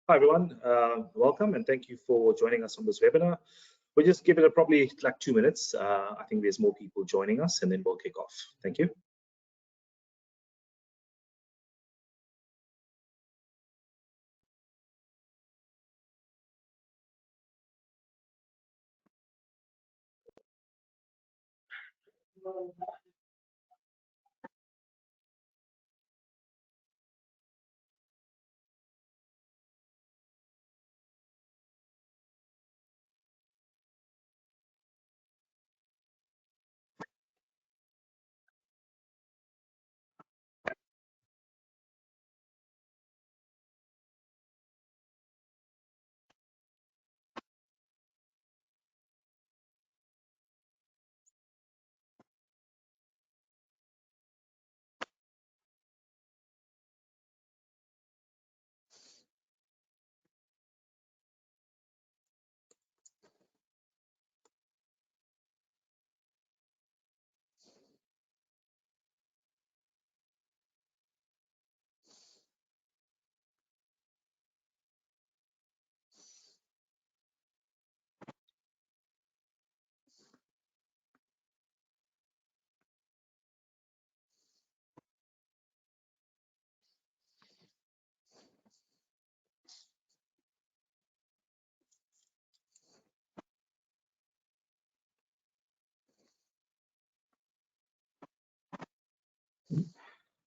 Hi everyone, welcome and thank you for joining us on this webinar. We'll just give it probably like 2 minutes. I think there's more people joining us and then we'll kick off. Thank you.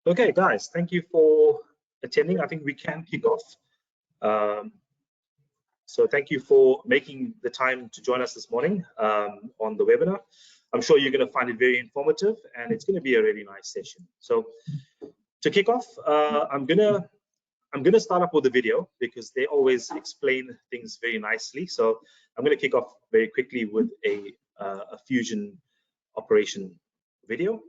Okay guys, thank you for attending. I think we can kick off. So thank you for making the time to join us this morning on the webinar. I'm sure you're going to find it very informative and it's going to be a really nice session. So to kick off, I'm gonna start up with a video because they always explain things very nicely. So I'm gonna kick off very quickly with a fusion operation video.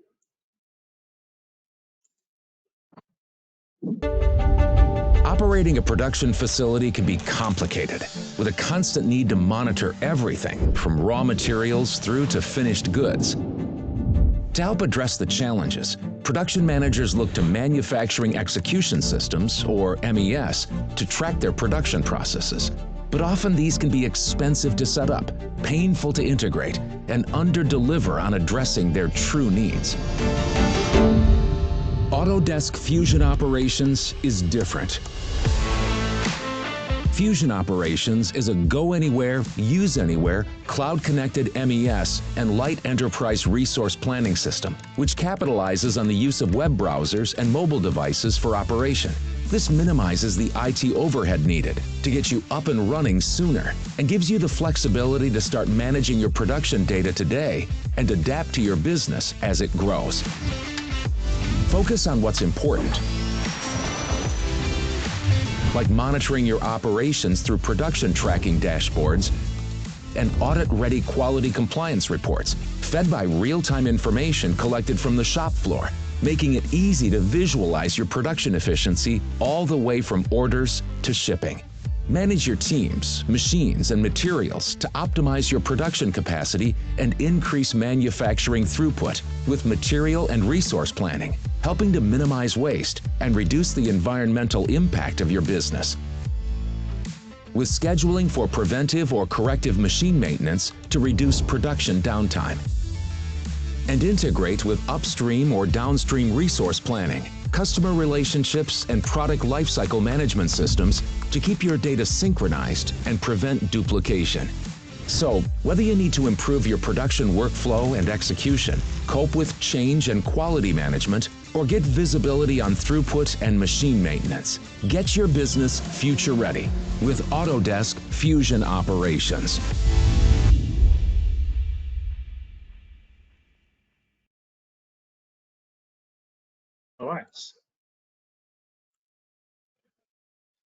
Operating a production facility can be complicated, with a constant need to monitor everything from raw materials through to finished goods. To help address the challenges, production managers look to manufacturing execution systems, or MES, to track their production processes. But often these can be expensive to set up, painful to integrate, and under-deliver on addressing their true needs. Autodesk Fusion Operations is different. Fusion Operations is a go-anywhere, use-anywhere, cloud-connected MES and light enterprise resource planning system, which capitalizes on the use of web browsers and mobile devices for operation. This minimizes the IT overhead needed to get you up and running sooner and gives you the flexibility to start managing your production data today and adapt to your business as it grows. Focus on what's important, like monitoring your operations through production tracking dashboards and audit-ready quality compliance reports, fed by real-time information collected from the shop floor, making it easy to visualize your production efficiency all the way from orders to shipping. Manage your teams, machines, and materials to optimize your production capacity and increase manufacturing throughput with material and resource planning, helping to minimize waste and reduce the environmental impact of your business. With scheduling for preventive or corrective machine maintenance to reduce production downtime. And integrate with upstream or downstream resource planning, customer relationships, and product lifecycle management systems to keep your data synchronized and prevent duplication. So, whether you need to improve your production workflow and execution, cope with change and quality management, or get visibility on throughput and machine maintenance, get your business future ready with Autodesk Fusion Operations. All right.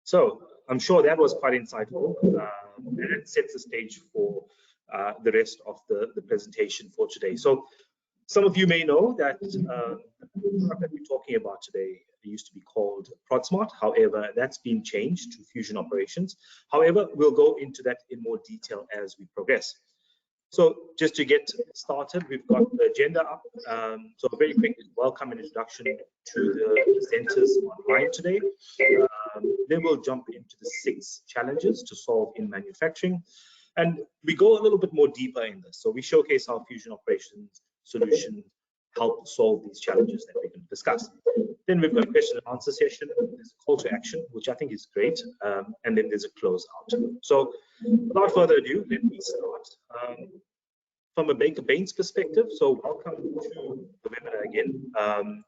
So I'm sure that was quite insightful and it sets the stage for the rest of the presentation for today. So some of you may know that the product that we're talking about today used to be called ProdSmart. However, that's been changed to Fusion Operations. However, we'll go into that in more detail as we progress. So just to get started, we've got the agenda up. So a very quick welcome and introduction to the presenters online today. Then we'll jump into the 6 challenges to solve in manufacturing. And we go a little bit more deeper in this. So we showcase how fusion operations solutions help solve these challenges that we're going to discuss. Then we've got a question and answer session. There's a call to action, which I think is great. And then there's a close out. So without further ado, let me start. From a Baker Baines perspective, so welcome to the webinar again.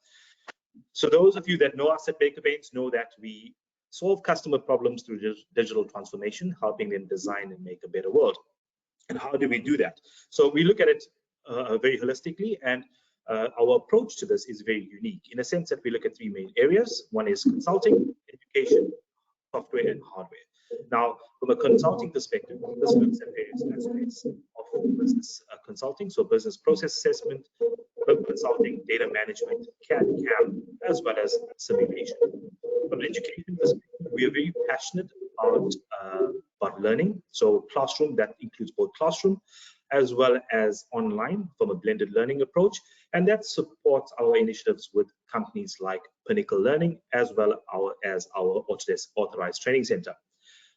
So those of you that know us at Baker Baines know that we solve customer problems through digital transformation, helping them design and make a better world. And how do we do that? So we look at it very holistically, and our approach to this is very unique in a sense that we look at 3 main areas. One is consulting, education, software, and hardware. Now, from a consulting perspective, this looks at various aspects of business consulting, so business process assessment, web consulting, data management, CAD, CAM, as well as simulation. From an education perspective, we are very passionate about learning, so classroom, that includes both classroom as well as online from a blended learning approach, and that supports our initiatives with companies like Pinnacle Learning as well as our Autodesk Authorized Training Center.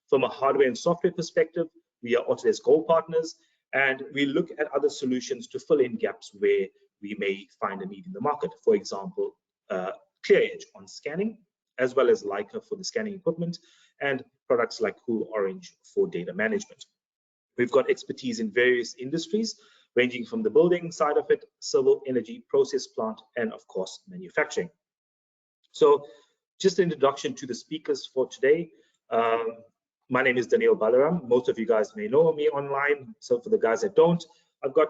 From a hardware and software perspective, we are Autodesk Gold partners, and we look at other solutions to fill in gaps where we may find a need in the market. For example, ClearEdge on scanning, as well as Leica for the scanning equipment, and products like Cool Orange for data management. We've got expertise in various industries, ranging from the building side of it, civil, energy, process plant, and of course, manufacturing. So just an introduction to the speakers for today. My name is Daniel Balaram. Most of you guys may know me online. So for the guys that don't, I've got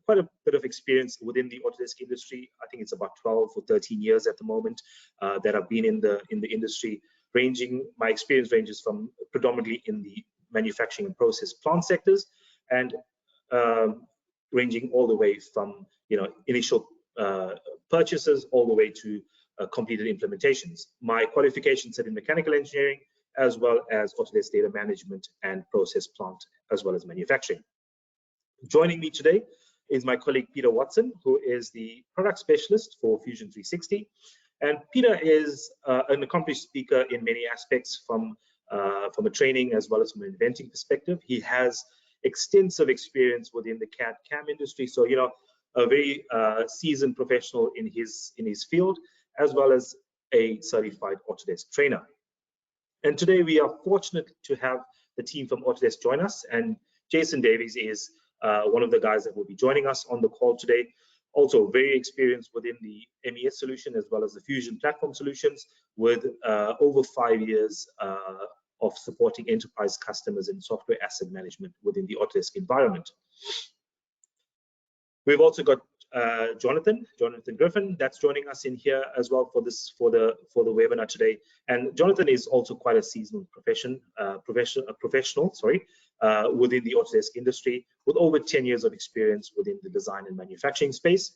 quite a bit of experience within the Autodesk industry. I think it's about 12 or 13 years at the moment that I've been in the industry. My experience ranges from predominantly in the manufacturing and process plant sectors, and ranging all the way from initial purchases all the way to completed implementations. My qualifications are in mechanical engineering, as well as Autodesk data management and process plant, as well as manufacturing. Joining me today is my colleague Peter Watson, who is the product specialist for Fusion 360. And Peter is an accomplished speaker in many aspects from a training as well as from an inventing perspective. He has extensive experience within the CAD CAM industry, so a very seasoned professional in his field, as well as a certified Autodesk trainer. And today we are fortunate to have the team from Autodesk join us, and Jason Davies is one of the guys that will be joining us on the call today. Also very experienced within the MES solution as well as the Fusion platform solutions, with over 5 years of supporting enterprise customers in software asset management within the Autodesk environment. We've also got Jonathan Griffin that's joining us in here as well for the webinar today. And Jonathan is also quite a seasoned professional within the Autodesk industry, with over 10 years of experience within the design and manufacturing space.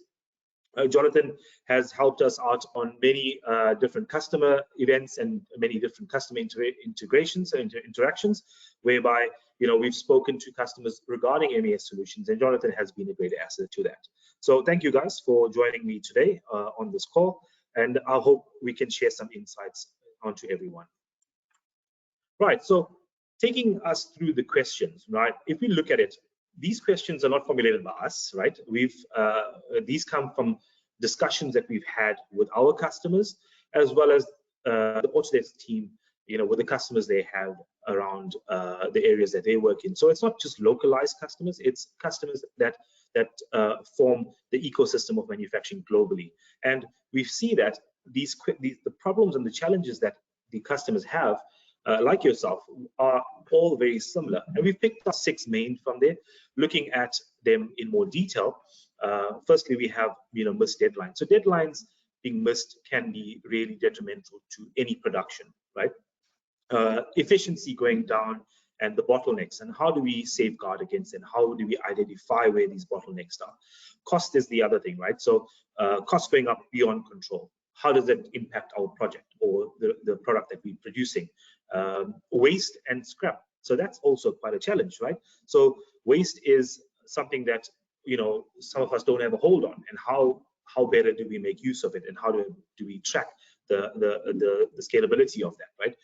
Jonathan has helped us out on many different customer events and many different customer integrations and interactions, whereby we've spoken to customers regarding MES solutions, and Jonathan has been a great asset to that. So thank you guys for joining me today on this call, and I hope we can share some insights onto everyone. Right, so taking us through the questions, right? If we look at it, these questions are not formulated by us, right? These come from discussions that we've had with our customers, as well as the Autodesk team, with the customers they have around the areas that they work in. So it's not just localized customers; it's customers that form the ecosystem of manufacturing globally. And we see that the problems and the challenges that the customers have, like yourself, are all very similar. And we've picked up 6 main from there, looking at them in more detail. Firstly, we have missed deadlines. So deadlines being missed can be really detrimental to any production, right? Efficiency going down, and the bottlenecks, and how do we safeguard against them? How do we identify where these bottlenecks are? Cost is the other thing, right? So cost going up beyond control. How does that impact our project or the product that we're producing? Waste and scrap. So that's also quite a challenge, right? So waste is something that, you know, some of us don't have a hold on, and how better do we make use of it, and how do we track the scalability of that, right?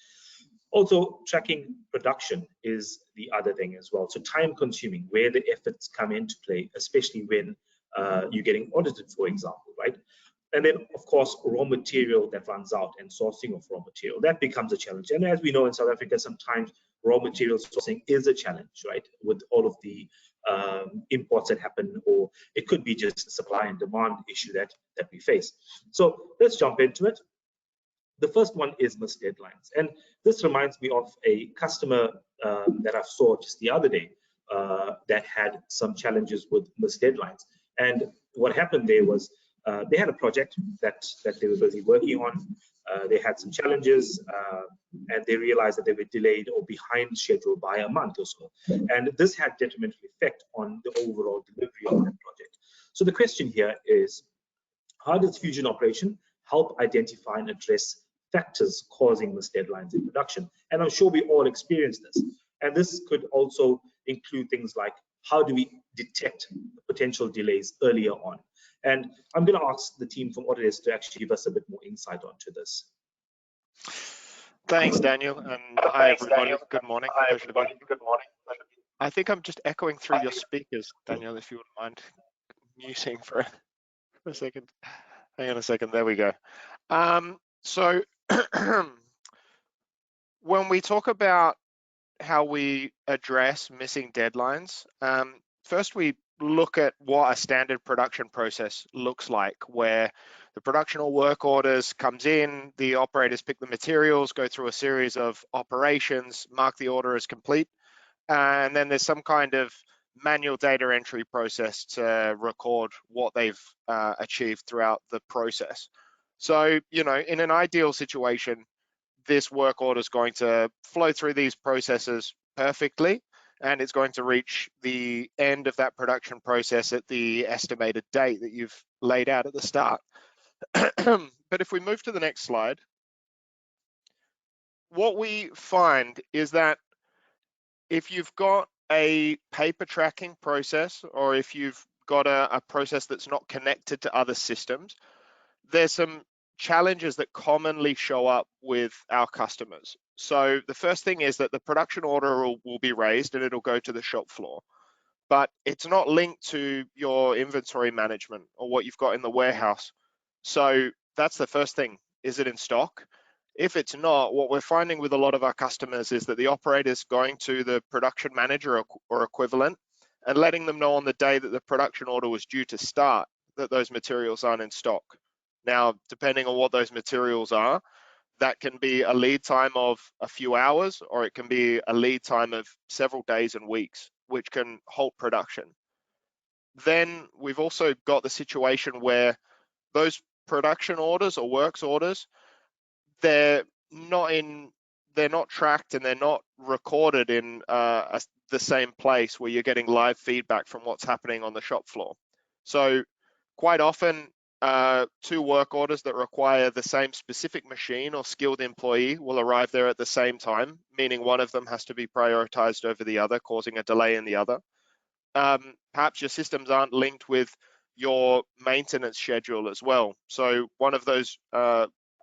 Also, tracking production is the other thing as well. So time consuming, where the efforts come into play, especially when you're getting audited, for example, right? And then, of course, raw material that runs out and sourcing of raw material, that becomes a challenge. And as we know in South Africa, sometimes raw material sourcing is a challenge, right? With all of the imports that happen, or it could be just a supply and demand issue that we face. So let's jump into it. The first one is missed deadlines. And this reminds me of a customer that I saw just the other day that had some challenges with missed deadlines. And what happened there was they had a project that they were busy working on. They had some challenges and they realized that they were delayed or behind schedule by a month or so. And this had detrimental effect on the overall delivery of that project. So the question here is, how does Fusion Operation help identify and address factors causing missed deadlines in production? And I'm sure we all experience this. And this could also include things like, how do we detect potential delays earlier on? And I'm going to ask the team from Autodesk to actually give us a bit more insight onto this. Thanks, Daniel, and hi everybody. Good morning. Pleasure to be here. I think I'm just echoing through your speakers, Daniel, if you wouldn't mind muting for a second. Hang on a second. There we go. So when we talk about how we address missing deadlines, first we look at what a standard production process looks like, where the production or work orders comes in, the operators pick the materials, go through a series of operations, mark the order as complete, and then there's some kind of manual data entry process to record what they've achieved throughout the process. So, you know, in an ideal situation, this work order is going to flow through these processes perfectly, and it's going to reach the end of that production process at the estimated date that you've laid out at the start. But if we move to the next slide, what we find is that if you've got a paper tracking process, or if you've got a process that's not connected to other systems, there's some challenges that commonly show up with our customers. So the first thing is that the production order will be raised and it'll go to the shop floor, but it's not linked to your inventory management or what you've got in the warehouse. So that's the first thing. Is it in stock? If it's not, what we're finding with a lot of our customers is that the operator's going to the production manager or equivalent and letting them know on the day that the production order was due to start that those materials aren't in stock. Now, depending on what those materials are, that can be a lead time of a few hours, or it can be a lead time of several days and weeks, which can halt production. Then we've also got the situation where those production orders or works orders, they're not tracked and they're not recorded in the same place where you're getting live feedback from what's happening on the shop floor. So quite often, two work orders that require the same specific machine or skilled employee will arrive there at the same time, meaning one of them has to be prioritized over the other, causing a delay in the other. Perhaps your systems aren't linked with your maintenance schedule as well. So one of those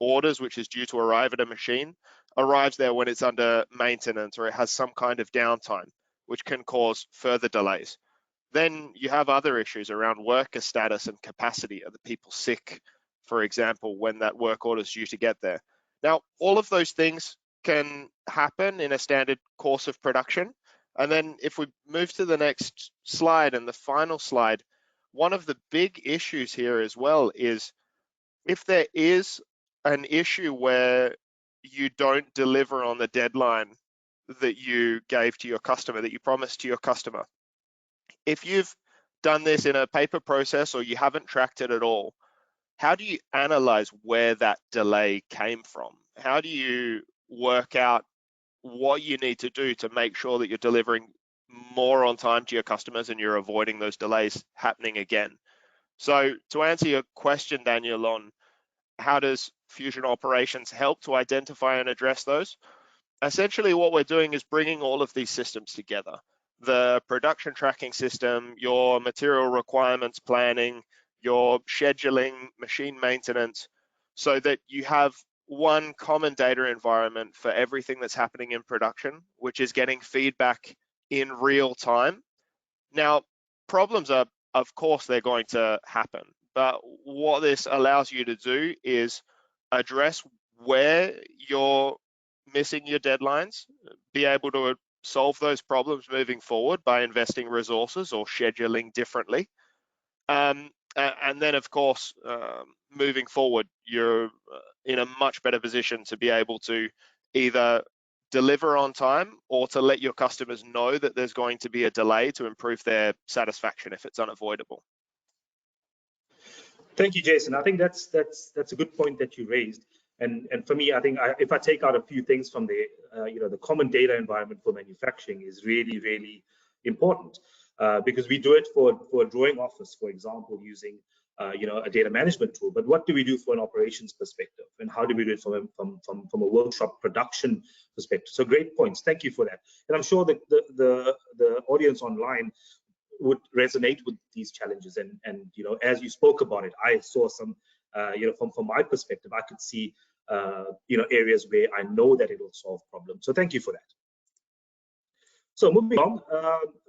orders, which is due to arrive at a machine, arrives there when it's under maintenance or it has some kind of downtime, which can cause further delays. Then you have other issues around worker status and capacity. Are the people sick, for example, when that work order is due to get there? Now, all of those things can happen in a standard course of production. And then if we move to the next slide and the final slide, one of the big issues here as well is if there is an issue where you don't deliver on the deadline that you gave to your customer, that you promised to your customer. If you've done this in a paper process or you haven't tracked it at all, how do you analyze where that delay came from? How do you work out what you need to do to make sure that you're delivering more on time to your customers and you're avoiding those delays happening again? So to answer your question, Daniel, on how does Fusion Operations help to identify and address those? Essentially, what we're doing is bringing all of these systems together. the production tracking system, your material requirements planning, your scheduling, machine maintenance, so that you have one common data environment for everything that's happening in production, which is getting feedback in real time. Now, problems are, of course, they're going to happen, but what this allows you to do is address where you're missing your deadlines, be able to solve those problems moving forward by investing resources or scheduling differently. And then, of course, moving forward, you're in a much better position to be able to either deliver on time or to let your customers know that there's going to be a delay to improve their satisfaction if it's unavoidable. Thank you, Jason. I think that's a good point that you raised. And for me, I think if I take out a few things from the the common data environment for manufacturing is really important, because we do it for a drawing office, for example, using a data management tool. But what do we do for an operations perspective, and how do we do it from a workshop production perspective? So great points. Thank you for that. And I'm sure that the audience online would resonate with these challenges. And as you spoke about it, I saw some from my perspective, I could see areas where I know that it will solve problems. So thank you for that. So moving on,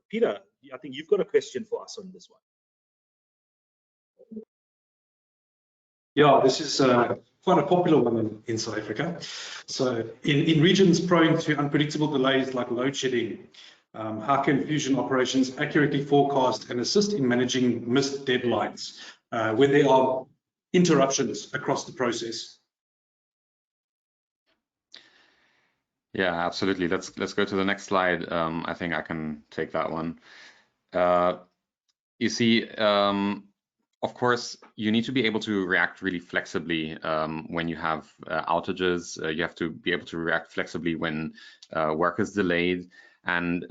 Peter, I think you've got a question for us on this one. Yeah, this is quite a popular one in South Africa. So in regions prone to unpredictable delays like load shedding, how can Fusion operations accurately forecast and assist in managing missed deadlines when there are interruptions across the process? Yeah, absolutely. Let's go to the next slide. I think I can take that one. You see, of course, you need to be able to react really flexibly when you have outages. You have to be able to react flexibly when work is delayed. And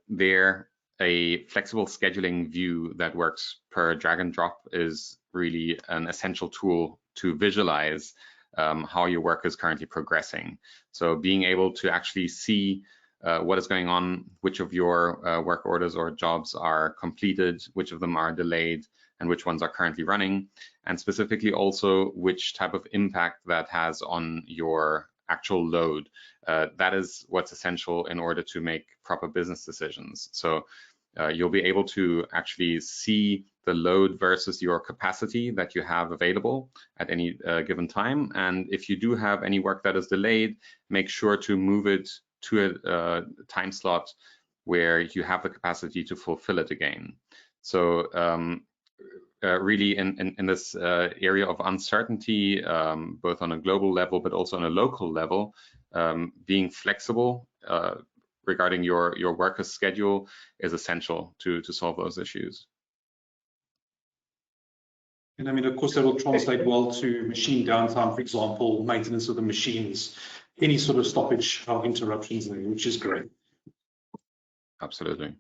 there, a flexible scheduling view that works per drag and drop is really an essential tool to visualize how your work is currently progressing. So being able to actually see what is going on, which of your work orders or jobs are completed, which of them are delayed, and which ones are currently running, and specifically also which type of impact that has on your actual load. That is what's essential in order to make proper business decisions. So you'll be able to actually see the load versus your capacity that you have available at any given time. And if you do have any work that is delayed, make sure to move it to a time slot where you have the capacity to fulfill it again. So really in this area of uncertainty, both on a global level, but also on a local level, being flexible regarding your worker's schedule is essential to solve those issues. And I mean, of course, that will translate well to machine downtime, for example, maintenance of the machines, any sort of stoppage or interruptions there, which is great. Absolutely.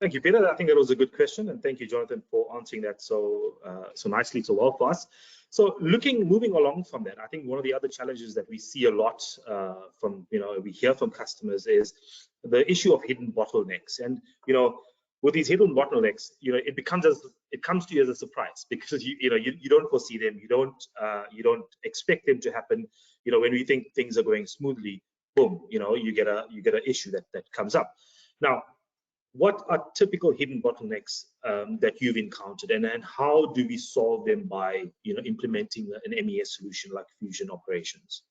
Thank you, Peter. I think that was a good question, and thank you, Jonathan, for answering that so nicely, so well for us. So moving along from that, I think one of the other challenges that we see a lot we hear from customers is the issue of hidden bottlenecks. And with these hidden bottlenecks, it comes to you as a surprise, because you don't foresee them, you don't expect them to happen. When we think things are going smoothly, boom, you get an issue that comes up. Now, what are typical hidden bottlenecks that you've encountered, and how do we solve them by implementing an MES solution like Fusion Operations?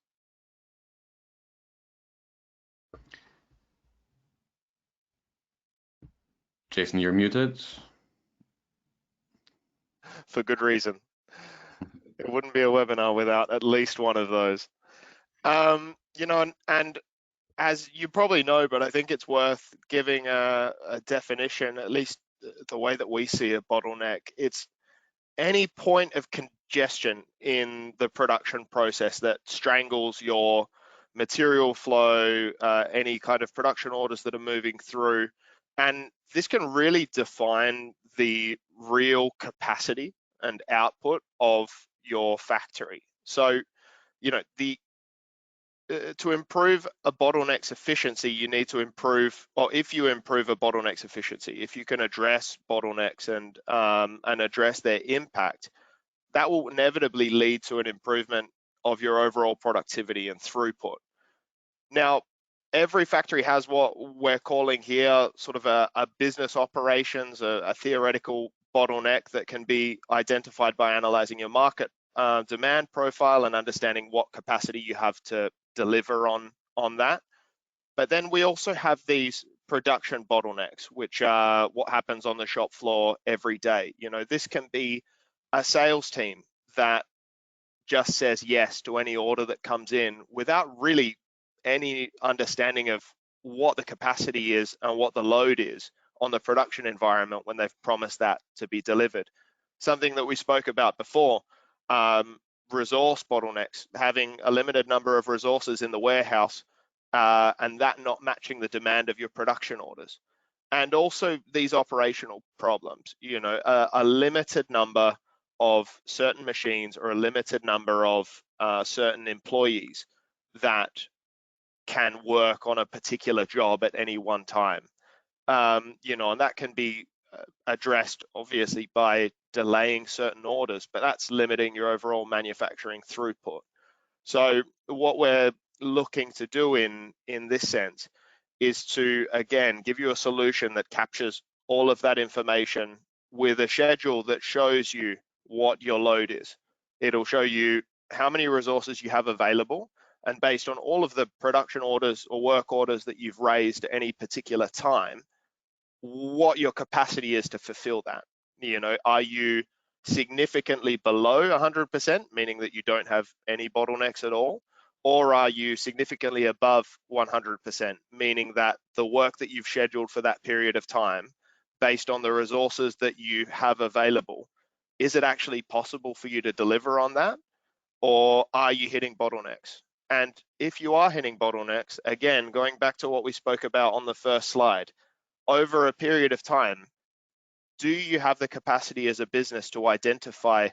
Jason, you're muted. For good reason. It wouldn't be a webinar without at least one of those. And as you probably know, but I think it's worth giving a definition, at least the way that we see a bottleneck. It's any point of congestion in the production process that strangles your material flow, any kind of production orders that are moving through. And this can really define the real capacity and output of your factory. So, the to improve a bottleneck's efficiency, you need to improve, or if you improve a bottleneck's efficiency, if you can address bottlenecks and address their impact, that will inevitably lead to an improvement of your overall productivity and throughput. Now, every factory has what we're calling here sort of a business operations, a theoretical bottleneck that can be identified by analyzing your market demand profile and understanding what capacity you have to deliver on that. But then we also have these production bottlenecks, which are what happens on the shop floor every day. You know, this can be a sales team that just says yes to any order that comes in without really any understanding of what the capacity is and what the load is on the production environment when they've promised that to be delivered. Something that we spoke about before, resource bottlenecks, having a limited number of resources in the warehouse and that not matching the demand of your production orders. And also these operational problems, you know, a limited number of certain machines or a limited number of certain employees that can work on a particular job at any one time. You know, and that can be addressed obviously by delaying certain orders, but that's limiting your overall manufacturing throughput. So what we're looking to do in this sense is to, again, give you a solution that captures all of that information with a schedule that shows you what your load is. It'll show you how many resources you have available, and based on all of the production orders or work orders that you've raised at any particular time, what your capacity is to fulfill that. You know, are you significantly below 100%, meaning that you don't have any bottlenecks at all? Or are you significantly above 100%, meaning that the work that you've scheduled for that period of time, based on the resources that you have available, is it actually possible for you to deliver on that? Or are you hitting bottlenecks? And if you are hitting bottlenecks, again, going back to what we spoke about on the first slide, over a period of time, do you have the capacity as a business to identify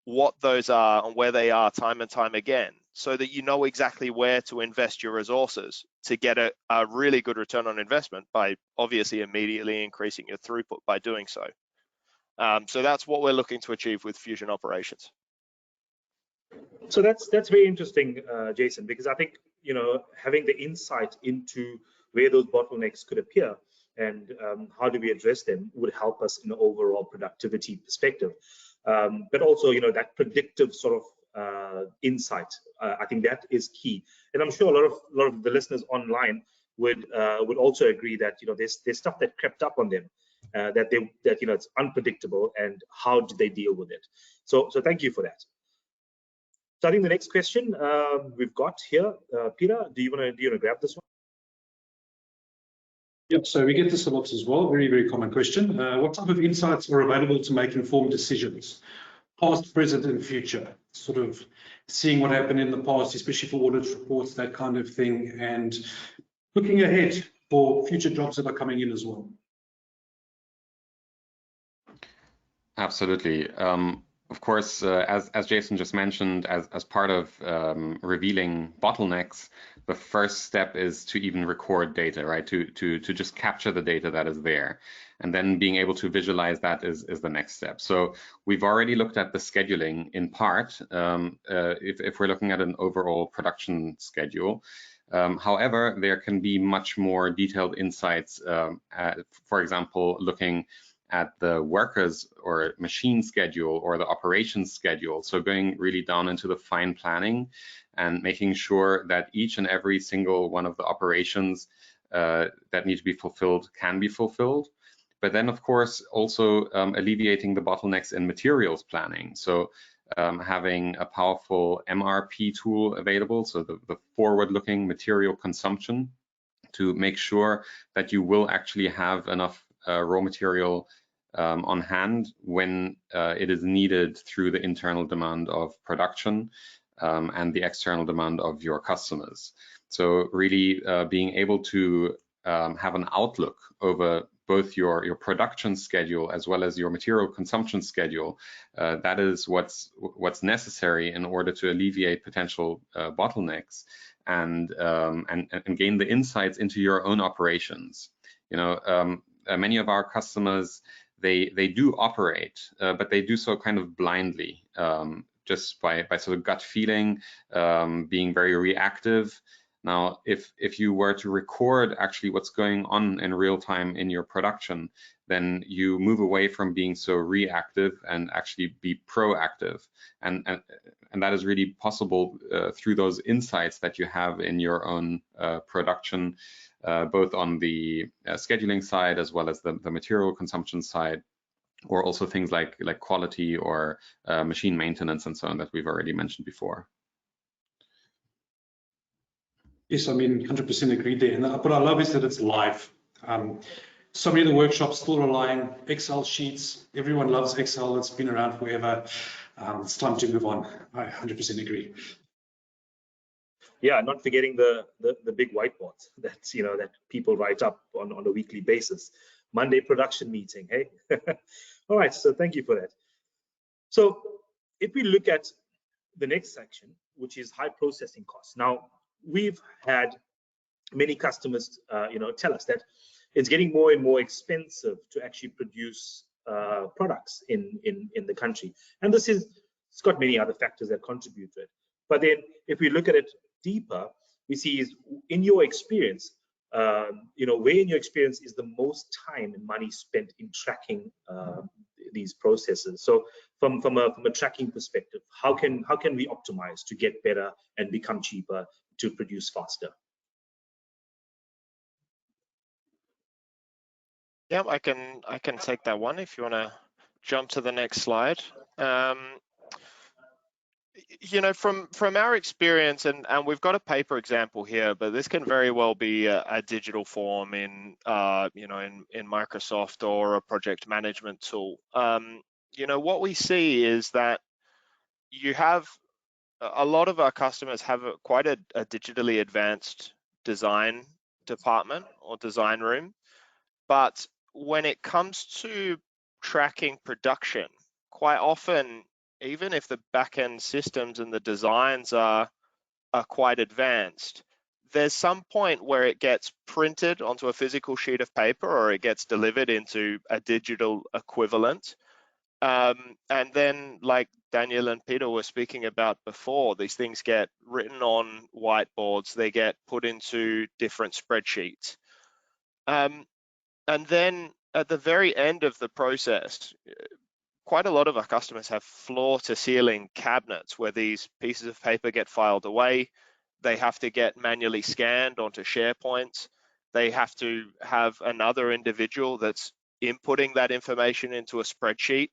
what those are and where they are time and time again, so that you know exactly where to invest your resources to get a really good return on investment by obviously immediately increasing your throughput by doing so. So that's what we're looking to achieve with Fusion Operations. So that's very interesting, Jason, because I think, you know, having the insight into where those bottlenecks could appear and how do we address them would help us in the overall productivity perspective. But also, you know, that predictive sort of insight, I think that is key. And I'm sure a lot of the listeners online would also agree that, you know, there's stuff that crept up on them that you know, it's unpredictable, and how do they deal with it? So thank you for that. So I think the next question we've got here, Peter, do you want to grab this one? Yep, so we get this a lot as well. Very, very common question. What type of insights are available to make informed decisions, past, present, and future? Sort of seeing what happened in the past, especially for audit reports, that kind of thing, and looking ahead for future jobs that are coming in as well. Absolutely. Of course, as Jason just mentioned, as part of revealing bottlenecks, the first step is to even record data, right? To just capture the data that is there, and then being able to visualize that is the next step. So we've already looked at the scheduling in part, if we're looking at an overall production schedule. However, there can be much more detailed insights, for example, looking at the workers or machine schedule or the operations schedule. So going really down into the fine planning and making sure that each and every single one of the operations that need to be fulfilled can be fulfilled. But then, of course, also alleviating the bottlenecks in materials planning. So having a powerful MRP tool available, so the forward-looking material consumption, to make sure that you will actually have enough raw material on hand when it is needed through the internal demand of production and the external demand of your customers. So really being able to have an outlook over both your production schedule as well as your material consumption schedule, that is what's necessary in order to alleviate potential bottlenecks and gain the insights into your own operations. Many of our customers, they do operate, but they do so kind of blindly, just by sort of gut feeling, being very reactive. Now, if you were to record actually what's going on in real time in your production, then you move away from being so reactive and actually be proactive. And that is really possible through those insights that you have in your own production, both on the scheduling side as well as the material consumption side, or also things like quality or machine maintenance and so on that we've already mentioned before. Yes, I mean, 100% agree there. And what I love is that it's live. So many of the workshops still relying Excel sheets. Everyone loves Excel. It's been around forever. It's time to move on. I 100% agree. Yeah, not forgetting the big whiteboards that people write up on a weekly basis. Monday production meeting, hey? All right, so thank you for that. So if we look at the next section, which is high processing costs. Now, we've had many customers tell us that it's getting more and more expensive to actually produce products in the country. And it's got many other factors that contribute to it. But then if we look at it deeper, we see is in your experience, where in your experience is the most time and money spent in tracking these processes. So from a tracking perspective, how can we optimize to get better and become cheaper to produce faster? Yeah, I can take that one if you want to jump to the next slide. From our experience, and we've got a paper example here, but this can very well be a digital form in Microsoft or a project management tool. What we see is that you have a lot of our customers have quite a digitally advanced design department or design room, but when it comes to tracking production, quite often, even if the back-end systems and the designs are quite advanced, there's some point where it gets printed onto a physical sheet of paper or it gets delivered into a digital equivalent. And then, like Daniel and Peter were speaking about before, these things get written on whiteboards, they get put into different spreadsheets. And then at the very end of the process, quite a lot of our customers have floor-to-ceiling cabinets where these pieces of paper get filed away. They have to get manually scanned onto SharePoint. They have to have another individual that's inputting that information into a spreadsheet.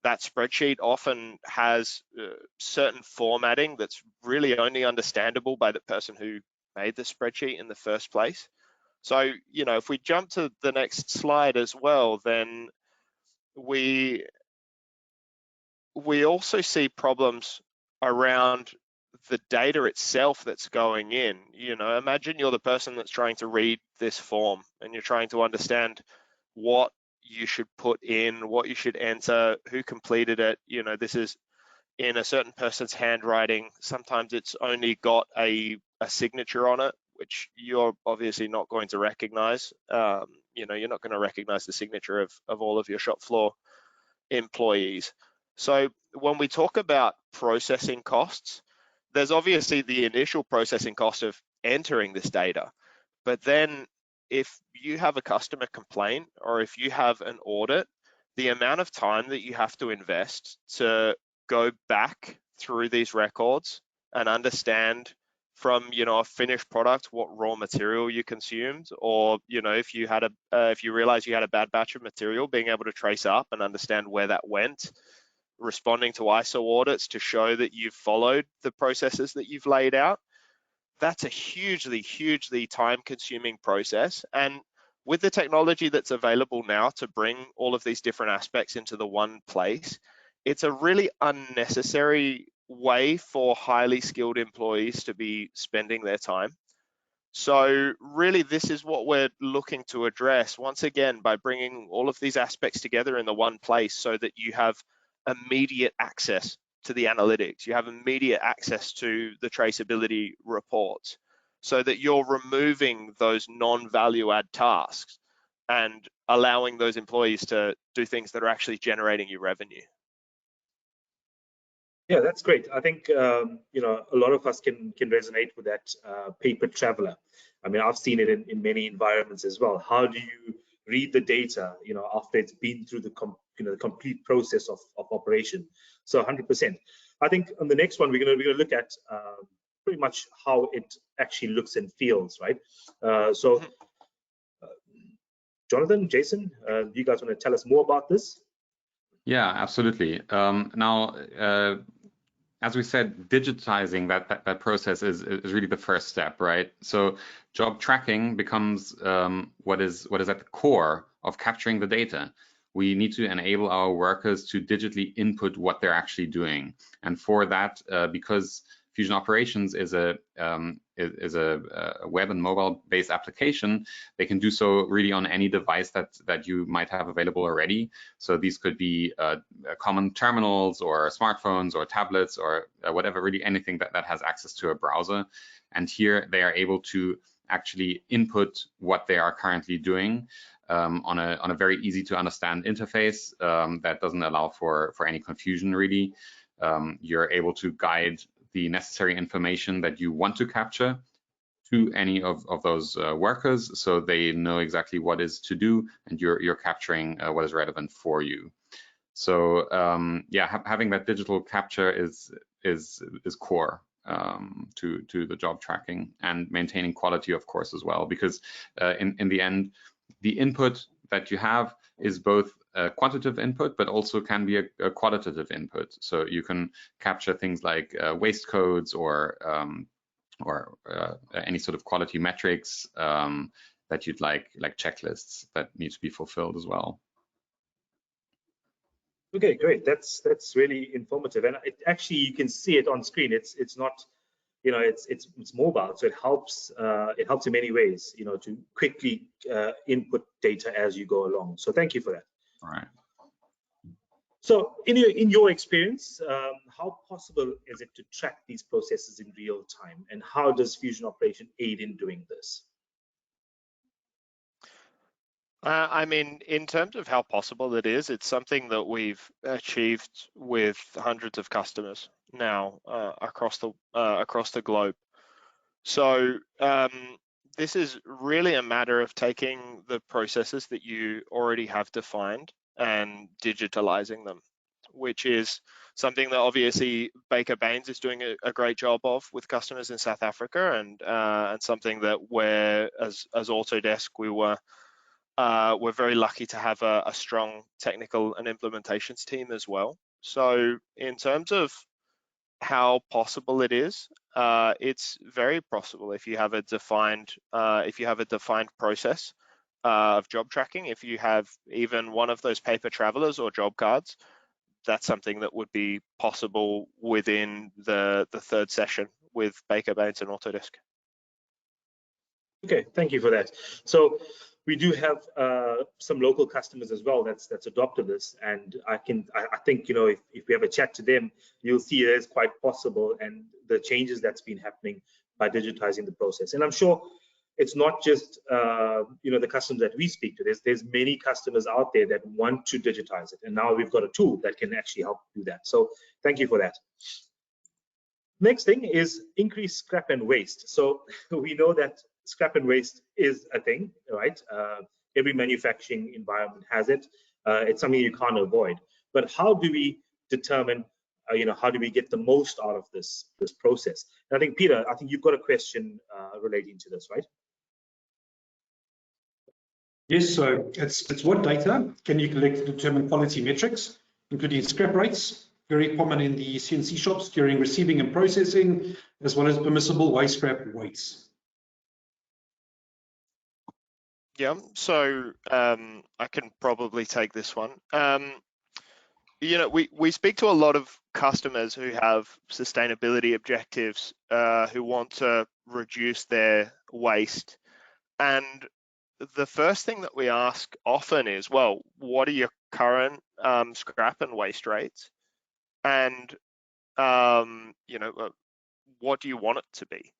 That spreadsheet often has certain formatting that's really only understandable by the person who made the spreadsheet in the first place. So, if we jump to the next slide as well, then we also see problems around the data itself that's going in. Imagine you're the person that's trying to read this form and you're trying to understand what you should put in, what you should enter, who completed it. This is in a certain person's handwriting. Sometimes it's only got a signature on it, which you're obviously not going to recognize. You're not going to recognize the signature of all of your shop floor employees. So when we talk about processing costs, there's obviously the initial processing cost of entering this data. But then if you have a customer complaint or if you have an audit, the amount of time that you have to invest to go back through these records and understand from a finished product what raw material you consumed, or if you realize you had a bad batch of material, being able to trace up and understand where that went, responding to ISO audits to show that you've followed the processes that you've laid out. That's a hugely time-consuming process. And with the technology that's available now to bring all of these different aspects into the one place, it's a really unnecessary way for highly skilled employees to be spending their time. So really, this is what we're looking to address, once again, by bringing all of these aspects together in the one place so that you have immediate access to the analytics. You have immediate access to the traceability reports, so that you're removing those non-value add tasks and allowing those employees to do things that are actually generating you revenue. Yeah, that's great. I think you know, a lot of us can resonate with that paper traveler. I mean, I've seen it in many environments as well. How do you read the data, you know, after it's been through the the complete process of operation? So 100%. I think on the next one we're gonna look at pretty much how it actually looks and feels, right? So Jonathan, Jason, do you guys want to tell us more about this? Yeah, absolutely. Now, as we said, digitizing that process is really the first step, right? So job tracking becomes what is at the core of capturing the data. We need to enable our workers to digitally input what they're actually doing, and for that, because Fusion Operations is a web and mobile-based application, they can do so really on any device that you might have available already. So these could be common terminals or smartphones or tablets or whatever, really anything that has access to a browser. And here they are able to actually input what they are currently doing on a very easy to understand interface that doesn't allow for any confusion, really. You're able to guide the necessary information that you want to capture to any of those workers, so they know exactly what is to do, and you're capturing what is relevant for you. So yeah, having that digital capture is core to the job tracking, and maintaining quality, of course, as well, because in the end, the input that you have is both a quantitative input, but also can be a qualitative input. So you can capture things like waste codes or any sort of quality metrics that you'd like checklists that need to be fulfilled as well. Okay, great. That's really informative, and actually you can see it on screen. It's not, you know, it's mobile, so it helps in many ways, you know, to quickly input data as you go along. So thank you for that. All right. So in your experience, how possible is it to track these processes in real time, and how does Fusion Operation aid in doing this? I mean, in terms of how possible it is, it's something that we've achieved with hundreds of customers now across the globe. So this is really a matter of taking the processes that you already have defined and digitalizing them, which is something that obviously Baker Baines is doing a great job of with customers in South Africa, and something that we're, as Autodesk, we're very lucky to have a strong technical and implementations team as well. So in terms of how possible it is, it's very possible if you have a defined process of job tracking. If you have even one of those paper travelers or job cards, that's something that would be possible within the third session with Baker Baines and Autodesk. Okay, thank you for that. So we do have some local customers as well that's adopted this, and I think, you know, if we have a chat to them, you'll see it is quite possible, and the changes that's been happening by digitizing the process. And I'm sure it's not just you know, the customers that we speak to. There's many customers out there that want to digitize it, and now we've got a tool that can actually help do that. So thank you for that. Next thing is increase scrap and waste. So we know that scrap and waste is a thing, right? Every manufacturing environment has it. It's something you can't avoid. But how do we determine, you know, how do we get the most out of this process? And I think, Peter, I think you've got a question relating to this, right? Yes, so it's what data can you collect to determine quality metrics, including scrap rates, very common in the CNC shops during receiving and processing, as well as permissible waste scrap weights. Yeah, so I can probably take this one. You know, we speak to a lot of customers who have sustainability objectives, who want to reduce their waste. And the first thing that we ask often is, well, what are your current scrap and waste rates? And what do you want it to be?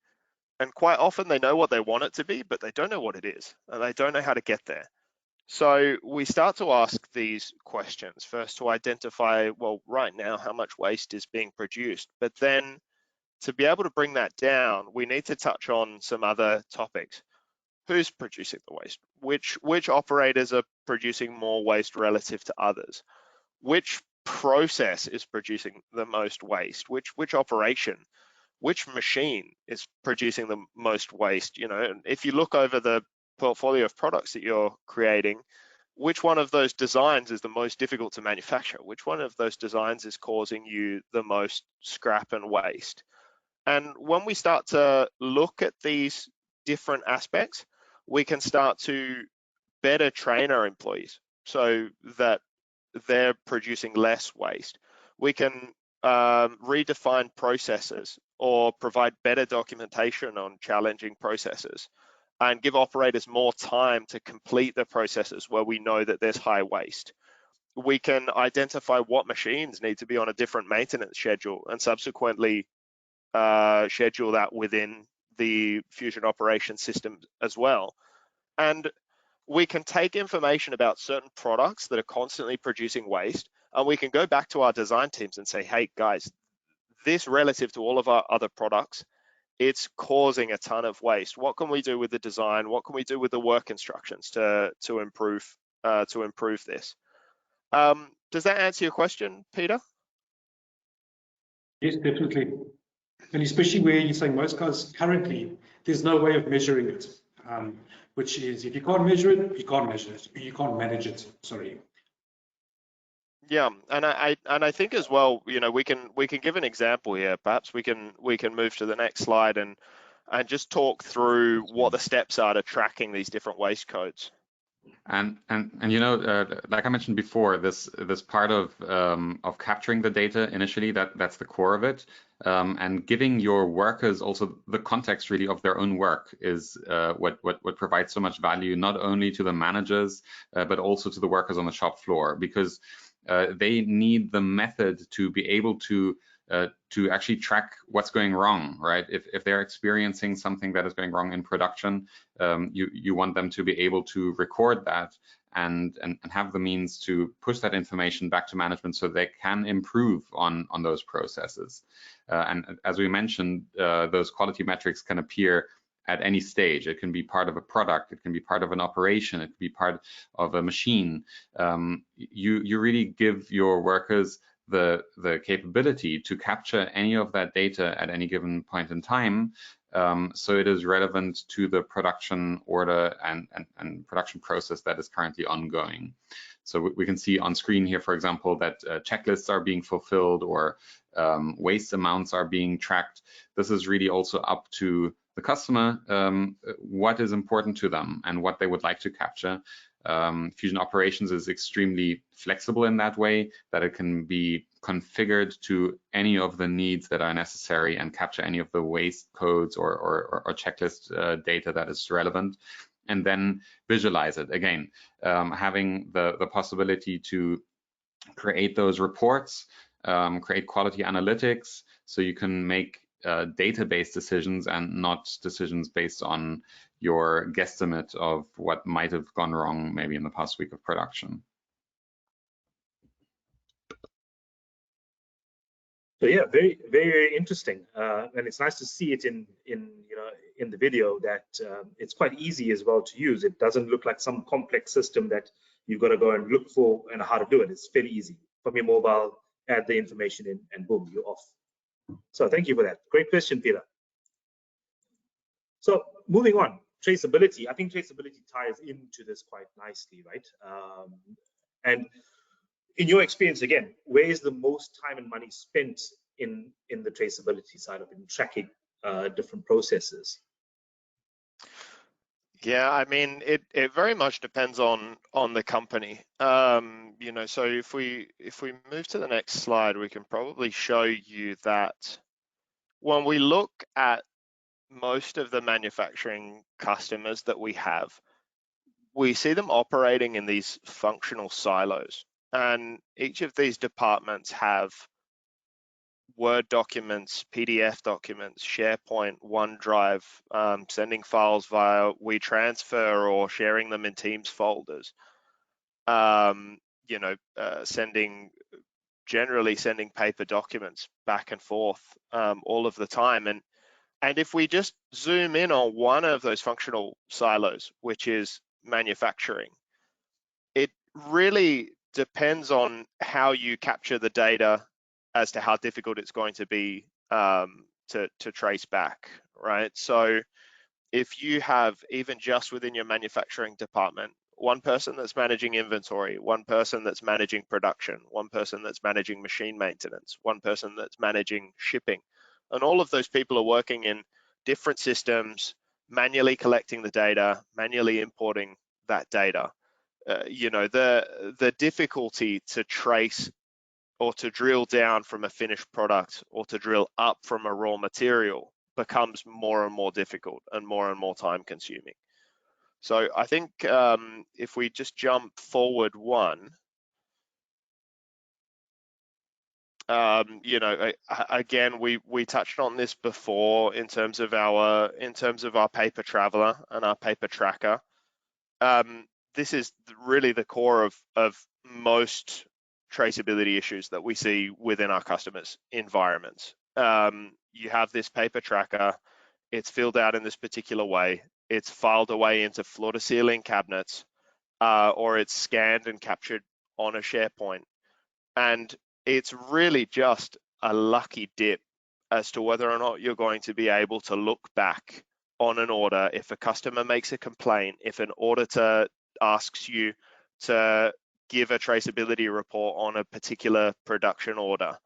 And quite often they know what they want it to be, but they don't know what it is, and they don't know how to get there. So we start to ask these questions first to identify, well, right now, how much waste is being produced? But then to be able to bring that down, we need to touch on some other topics. Who's producing the waste? Which operators are producing more waste relative to others? Which process is producing the most waste? Which operation? Which machine is producing the most waste? If you look over the portfolio of products that you're creating, which one of those designs is the most difficult to manufacture? Which one of those designs is causing you the most scrap and waste? And when we start to look at these different aspects, we can start to better train our employees so that they're producing less waste. We can redefine processes or provide better documentation on challenging processes and give operators more time to complete the processes where we know that there's high waste. We can identify what machines need to be on a different maintenance schedule and subsequently schedule that within the Fusion operations system as well. And we can take information about certain products that are constantly producing waste, and we can go back to our design teams and say, hey guys, this relative to all of our other products, it's causing a ton of waste. What can we do with the design? What can we do with the work instructions to improve this? Does that answer your question, Peter? Yes, definitely. And especially where you're saying most guys currently, there's no way of measuring it, which is if you can't measure it, you can't measure it. You can't manage it. Sorry. Yeah, and I think as well, we can give an example here. Perhaps we can move to the next slide and just talk through what the steps are to tracking these different waste codes. And like I mentioned before, this part of capturing the data initially, that's the core of it, and giving your workers also the context really of their own work is what provides so much value, not only to the managers but also to the workers on the shop floor, because they need the method to be able to actually track what's going wrong, right? If they're experiencing something that is going wrong in production, you want them to be able to record that and have the means to push that information back to management so they can improve on those processes. And as we mentioned, those quality metrics can appear at any stage. It can be part of a product, it can be part of an operation, it can be part of a machine. You really give your workers the capability to capture any of that data at any given point in time, so it is relevant to the production order and production process that is currently ongoing. So we can see on screen here, for example, that checklists are being fulfilled or waste amounts are being tracked. This is really also up to the customer, what is important to them and what they would like to capture. Fusion Operations is extremely flexible in that way that it can be configured to any of the needs that are necessary and capture any of the waste codes or checklist data that is relevant, and then visualize it. Again, having the possibility to create those reports, create quality analytics, so you can make database decisions and not decisions based on your guesstimate of what might have gone wrong maybe in the past week of production. So yeah, very, very, very interesting, and it's nice to see it in the video that it's quite easy as well to use. It doesn't look like some complex system that you've got to go and look for and how to do it. It's fairly easy from your mobile. Add the information in, and boom, you're off. So thank you for that. Great question, Peter. So moving on, traceability. I think traceability ties into this quite nicely, right? And in your experience, again, where is the most time and money spent in the traceability side of it, in tracking different processes? Yeah, I mean, it very much depends on the company. So if we move to the next slide, we can probably show you that when we look at most of the manufacturing customers that we have, we see them operating in these functional silos, and each of these departments have Word documents, PDF documents, SharePoint, OneDrive, sending files via WeTransfer or sharing them in Teams folders, generally sending paper documents back and forth all of the time. And if we just zoom in on one of those functional silos, which is manufacturing, it really depends on how you capture the data as to how difficult it's going to be to trace back, right? So if you have, even just within your manufacturing department, one person that's managing inventory, one person that's managing production, one person that's managing machine maintenance, one person that's managing shipping, and all of those people are working in different systems, manually collecting the data, manually importing that data. The difficulty to trace or to drill down from a finished product or to drill up from a raw material becomes more and more difficult and more time consuming. So I think if we just jump forward one, again, we touched on this before in terms of our paper traveler and our paper tracker. This is really the core of most traceability issues that we see within our customers' environments. You have this paper tracker, it's filled out in this particular way, it's filed away into floor-to-ceiling cabinets, or it's scanned and captured on a SharePoint. And it's really just a lucky dip as to whether or not you're going to be able to look back on an order. If a customer makes a complaint, if an auditor asks you to give a traceability report on a particular production order,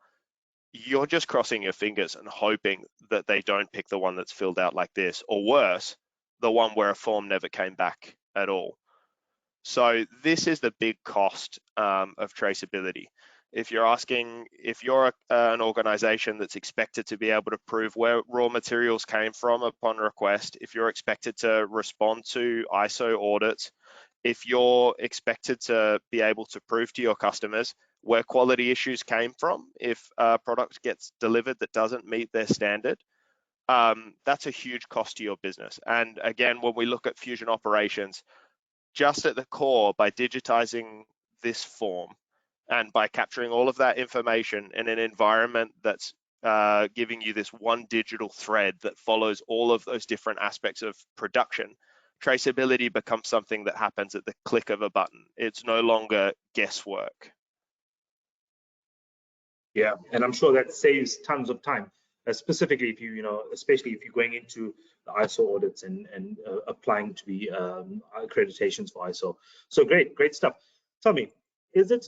you're just crossing your fingers and hoping that they don't pick the one that's filled out like this, or worse, the one where a form never came back at all. So this is the big cost of traceability. If you're an organization that's expected to be able to prove where raw materials came from upon request, if you're expected to respond to ISO audits, if you're expected to be able to prove to your customers where quality issues came from, if a product gets delivered that doesn't meet their standard, that's a huge cost to your business. And again, when we look at Fusion operations, just at the core, by digitizing this form and by capturing all of that information in an environment that's giving you this one digital thread that follows all of those different aspects of production, traceability becomes something that happens at the click of a button. It's no longer guesswork. Yeah, and I'm sure that saves tons of time, specifically if especially if you're going into the ISO audits and applying to be accreditations for ISO. So great stuff. Tell me, is it,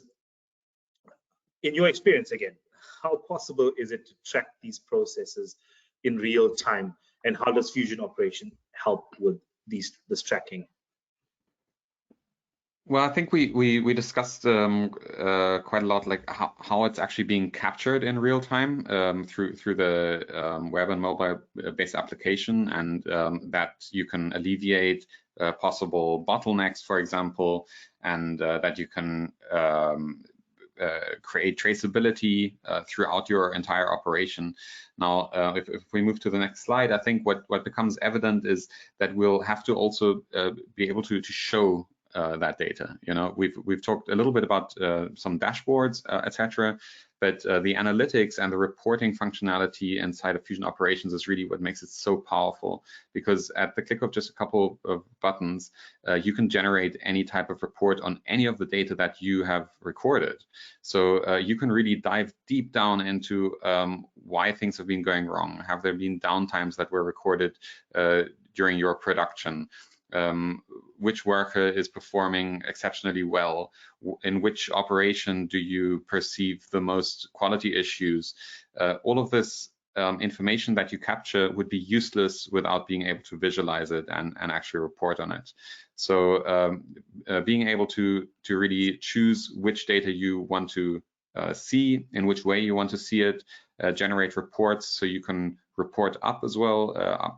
in your experience again, how possible is it to track these processes in real time, and how does Fusion operation help with this tracking? Well, I think we discussed quite a lot, like how it's actually being captured in real time through the web and mobile based application, and that you can alleviate possible bottlenecks, for example, and that you can create traceability throughout your entire operation. Now, if we move to the next slide, I think what becomes evident is that we'll have to also be able to show that data. We've talked a little bit about some dashboards, etc., but the analytics and the reporting functionality inside of Fusion operations is really what makes it so powerful, because at the click of just a couple of buttons, you can generate any type of report on any of the data that you have recorded. So you can really dive deep down into why things have been going wrong. Have there been downtimes that were recorded during your production? Which worker is performing exceptionally well? In which operation do you perceive the most quality issues? All of this information that you capture would be useless without being able to visualize it and actually report on it. So being able to really choose which data you want to see, in which way you want to see it, generate reports so you can report up as well,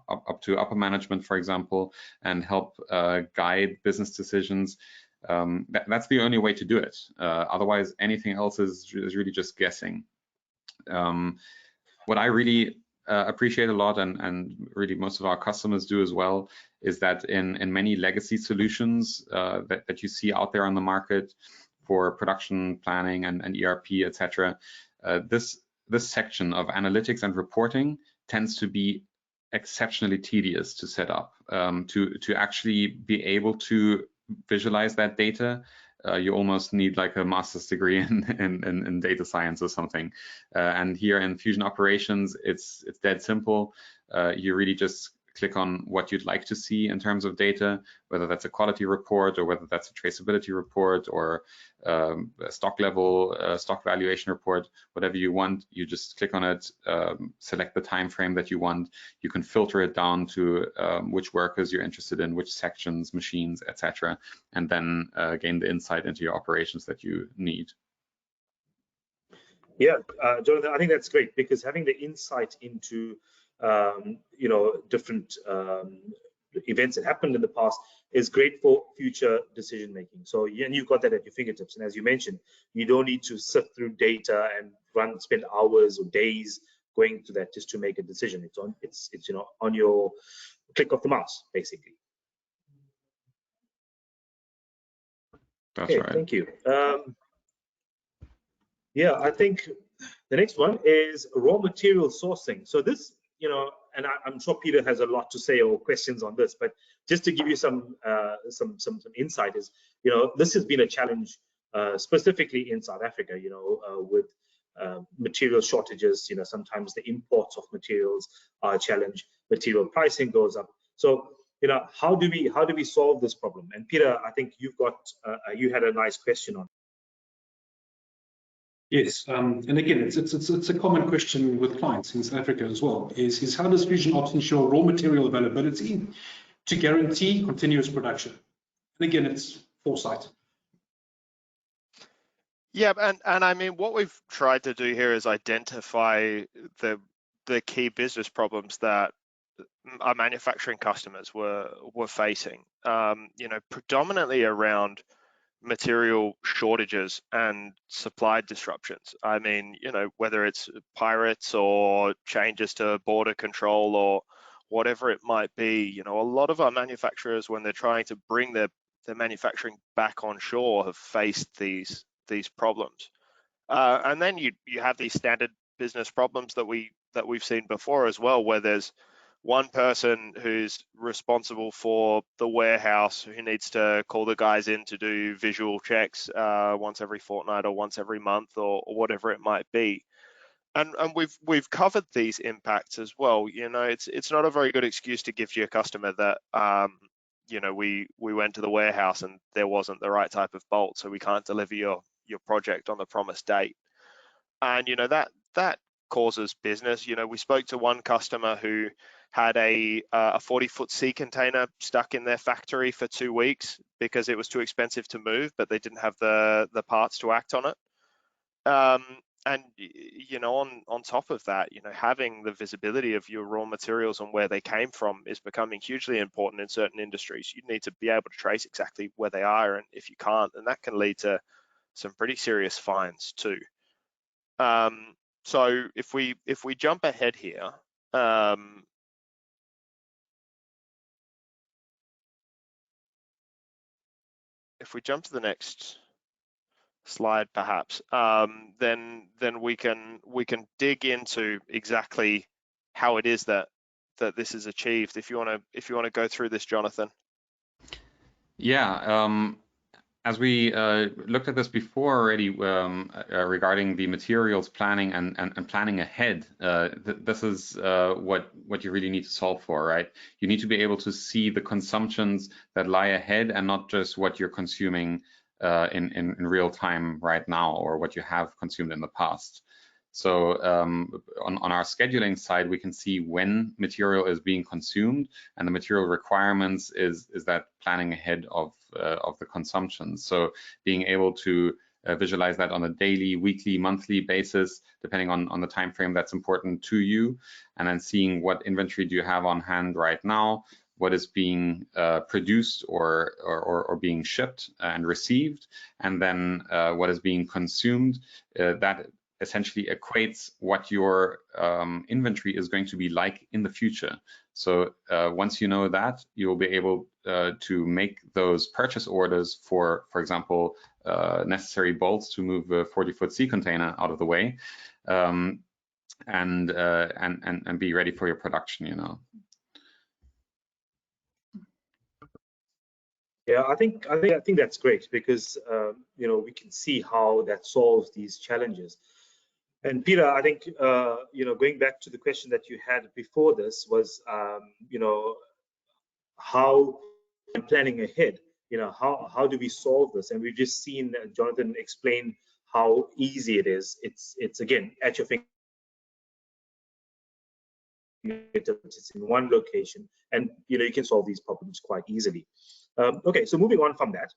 up to upper management, for example, and help guide business decisions. That's the only way to do it. Otherwise, anything else is really just guessing. What I really appreciate a lot, and really most of our customers do as well, is that in many legacy solutions that you see out there on the market for production planning and ERP, etc., this section of analytics and reporting tends to be exceptionally tedious to set up. To actually be able to visualize that data, you almost need like a master's degree in data science or something. And here in Fusion Operations, it's dead simple. You really just click on what you'd like to see in terms of data, whether that's a quality report or whether that's a traceability report or a stock level, stock valuation report, whatever you want. You just click on it, select the time frame that you want. You can filter it down to which workers you're interested in, which sections, machines, etc., and then gain the insight into your operations that you need. Yeah, Jonathan, I think that's great, because having the insight into different events that happened in the past is great for future decision making. So and you've got that at your fingertips. And as you mentioned, you don't need to sift through data and spend hours or days going to that just to make a decision. It's on your click of the mouse, basically. That's okay, right. Thank you. Yeah, I think the next one is raw material sourcing. So this, and I'm sure Peter has a lot to say or questions on this, but just to give you some insight is, this has been a challenge specifically in South Africa, with material shortages. Sometimes the imports of materials are a challenge. Material pricing goes up. So, how do we solve this problem? And Peter, I think you had a nice question on. Yes, and again, it's a common question with clients in South Africa as well, is how does Fusion Ops ensure raw material availability to guarantee continuous production? And again, it's foresight. Yeah, and I mean, what we've tried to do here is identify the key business problems that our manufacturing customers were facing, predominantly around material shortages and supply disruptions. I mean, whether it's pirates or changes to border control or whatever it might be, a lot of our manufacturers, when they're trying to bring their manufacturing back on shore, have faced these problems. And then you have these standard business problems that we've seen before as well, where there's one person who's responsible for the warehouse who needs to call the guys in to do visual checks once every fortnight or once every month or whatever it might be. And we've covered these impacts as well. It's not a very good excuse to give to your customer that we went to the warehouse and there wasn't the right type of bolt, so we can't deliver your project on the promised date. And that causes business. We spoke to one customer who had a 40-foot sea container stuck in their factory for 2 weeks because it was too expensive to move, but they didn't have the parts to act on it. And on top of that, having the visibility of your raw materials and where they came from is becoming hugely important in certain industries. You need to be able to trace exactly where they are, and if you can't, then that can lead to some pretty serious fines too. So if we jump ahead here, if we jump to the next slide, perhaps, then we can dig into exactly how it is that this is achieved. If you want to go through this, Jonathan. Yeah. As we looked at this before already, regarding the materials planning and planning ahead, this is what you really need to solve for, right? You need to be able to see the consumptions that lie ahead and not just what you're consuming in real time right now or what you have consumed in the past. So on our scheduling side, we can see when material is being consumed, and the material requirements is that planning ahead of the consumption. So being able to visualize that on a daily, weekly, monthly basis, depending on the time frame that's important to you, and then seeing what inventory do you have on hand right now, what is being produced or being shipped and received, and then what is being consumed. That essentially equates what your inventory is going to be like in the future. So once you know that, you'll be able to make those purchase orders for example, necessary bolts to move a 40-foot sea container out of the way, and be ready for your production, you know. Yeah, I think that's great, because you know, we can see how that solves these challenges. And Peter, I think you know, going back to the question that you had before this was you know, how planning ahead, you know, how do we solve this? And we've just seen Jonathan explain how easy it is. It's again at your fingertips. It's in one location, and you know, you can solve these problems quite easily. Okay, so moving on from that.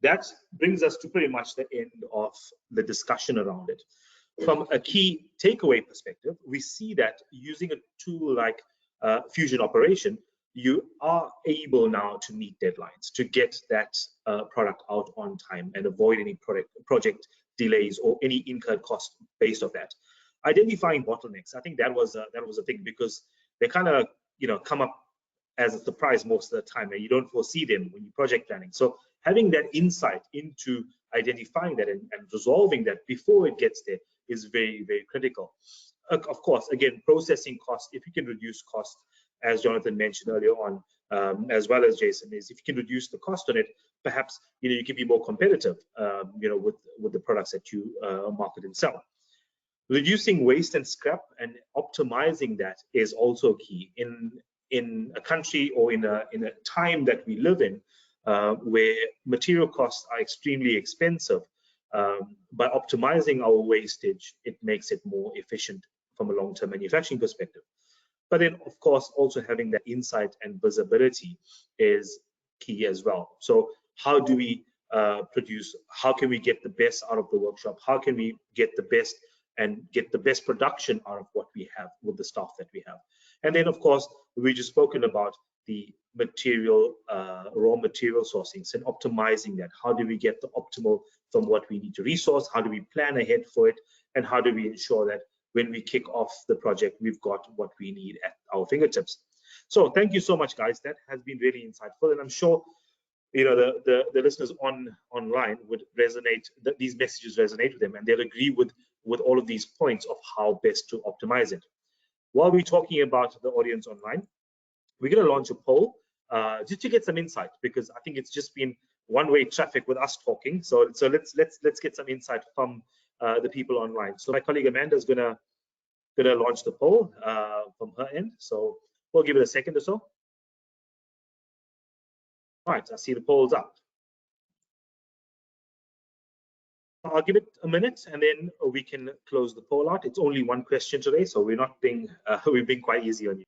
That brings us to pretty much the end of the discussion around it. From a key takeaway perspective, we see that using a tool like Fusion Operation, you are able now to meet deadlines, to get that product out on time and avoid any project delays or any incurred cost based on that. Identifying bottlenecks, I think that was a thing, because they kind of, you know, come up as a surprise most of the time, and you don't foresee them when you're project planning. So having that insight into identifying that and resolving that before it gets there is very, very critical. Of course, again, processing costs, if you can reduce cost, as Jonathan mentioned earlier on, as well as Jason, is if you can reduce the cost on it, perhaps, you know, you can be more competitive, you know, with the products that you market and sell. Reducing waste and scrap and optimizing that is also key in a country or in a time that we live in, where material costs are extremely expensive. By optimizing our wastage, it makes it more efficient from a long-term manufacturing perspective. But then, of course, also having that insight and visibility is key as well. So how do we produce? How can we get the best out of the workshop? How can we get the best and get the best production out of what we have with the staff that we have? And then, of course, we just spoken about the material, raw material sourcings and optimizing that. How do we get the optimal from what we need to resource? How do we plan ahead for it? And how do we ensure that when we kick off the project, we've got what we need at our fingertips? So thank you so much, guys. That has been really insightful, and I'm sure, you know, the listeners online would resonate, that these messages resonate with them, and they'll agree with all of these points of how best to optimize it. While we're talking about the audience online, we're going to launch a poll just to get some insight, because I think it's just been one-way traffic with us talking. So let's get some insight from the people online. So my colleague Amanda is gonna launch the poll from her end. So we'll give it a second or so. All right, I see the poll's up. I'll give it a minute, and then we can close the poll out. It's only one question today, so we're not being we've been quite easy on you.